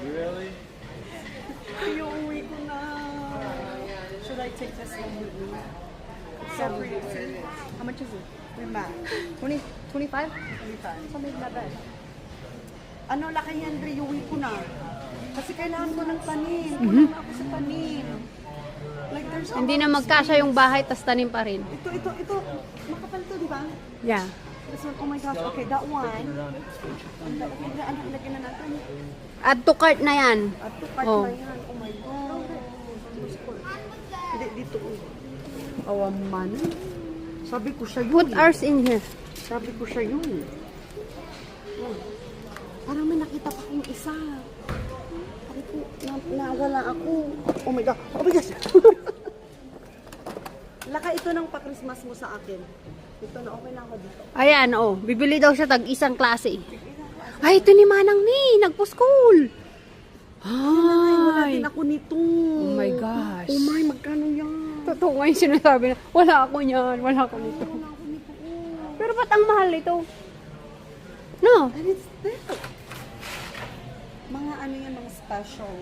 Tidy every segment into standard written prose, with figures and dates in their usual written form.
Really? Iuwi ko na. Should I take this one with me? It's so pretty. See? How much is it? With Mac. 20, 25? 25. Something like that. Ano, laki yan, Dre, iuwi ko na. Kasi kailangan ko ng tanim. Kulang na ako sa tanim. Like, there's Hindi na magkasya yung bahay, tas tanim pa rin. Ito. Makapal to, di ba? Yeah. This one, oh my gosh. Okay, that one. Ano, ilagyan na natin. Add to cart na yan. At to cart Oh. na yan. Oh my God. Hindi, dito. Awaman. Sabi ko siya yun. Put ours in here. Sabi ko siya yun. Parang may nakita pa akong isa. Sabi ko, nawala ako. Oh my God. Oh my gosh. Laka ito ng pa-Christmas mo sa akin. Ito na, okay na ako dito. Ayan, oh. Bibili daw siya tag isang klase. Ay, ito ni Manang ni. Nagpo-school. Wala Ay. din ako nito. Oh my gosh. Oh my, magkano yan? Totoo nga yung sinasabi na, wala ako niyan, wala ako nito. Wala ako nito. Pero ba't ang mahal ito? No. And it's there. Mga ano yan, mga special.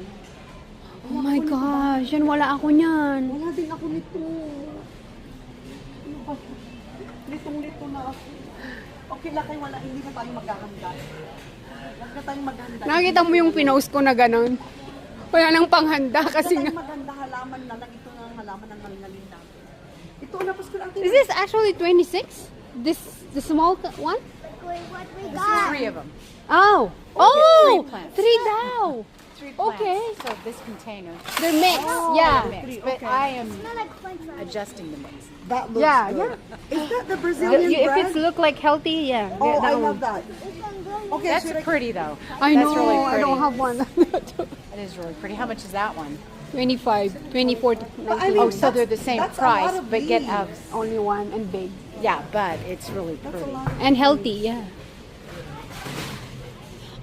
Oh my gosh, yan wala ako niyan. Wala din ako nito. Ano ba? Litong-lito na ako. Okay lang kayo, wala, hindi na tayo maghahanda. Huwag na tayo maghanda. Nakita mo yung pinost ko na gano'n? Wala nang panghanda kasi Kasi nga. tayo maghanda, halaman na lang. Ito na ang halaman ng malingalin natin. Ito, napos ko lang. Is this actually 26? The small one? Three of them. Oh! Oh! Three daw! 3 plants. Okay. So this container They're mixed. Yeah. mix, but I am adjusting the mix. That looks Yeah, good. Is that the Brazilian If bread? it's look like healthy, yeah. Oh, that I one. love that. Okay, That's should I... pretty though. I That's know, really I pretty. don't have one. It is really pretty. How much is that one? 25, 24 to But I 19. mean, Oh, so they're the same that's a price, lot of but get leaves. a Only one and big. yeah, but it's really That's a pretty. lot. And healthy, yeah.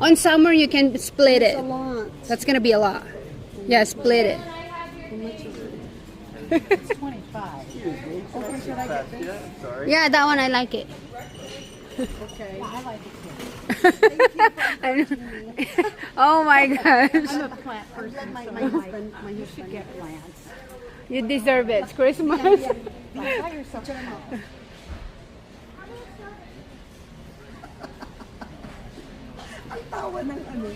On summer, you can split it. That's a lot. That's gonna be a lot. Yeah, split it. How much is it? It's 25. Okay, should I get this? Yeah, sorry. Yeah, that one I like it. Okay. I like it too. Oh my gosh. I'm a plant person, My so husband, my you should husband. get plants. You deserve it. It's Christmas. Buy yourself a plant. Ang tawa ng ano.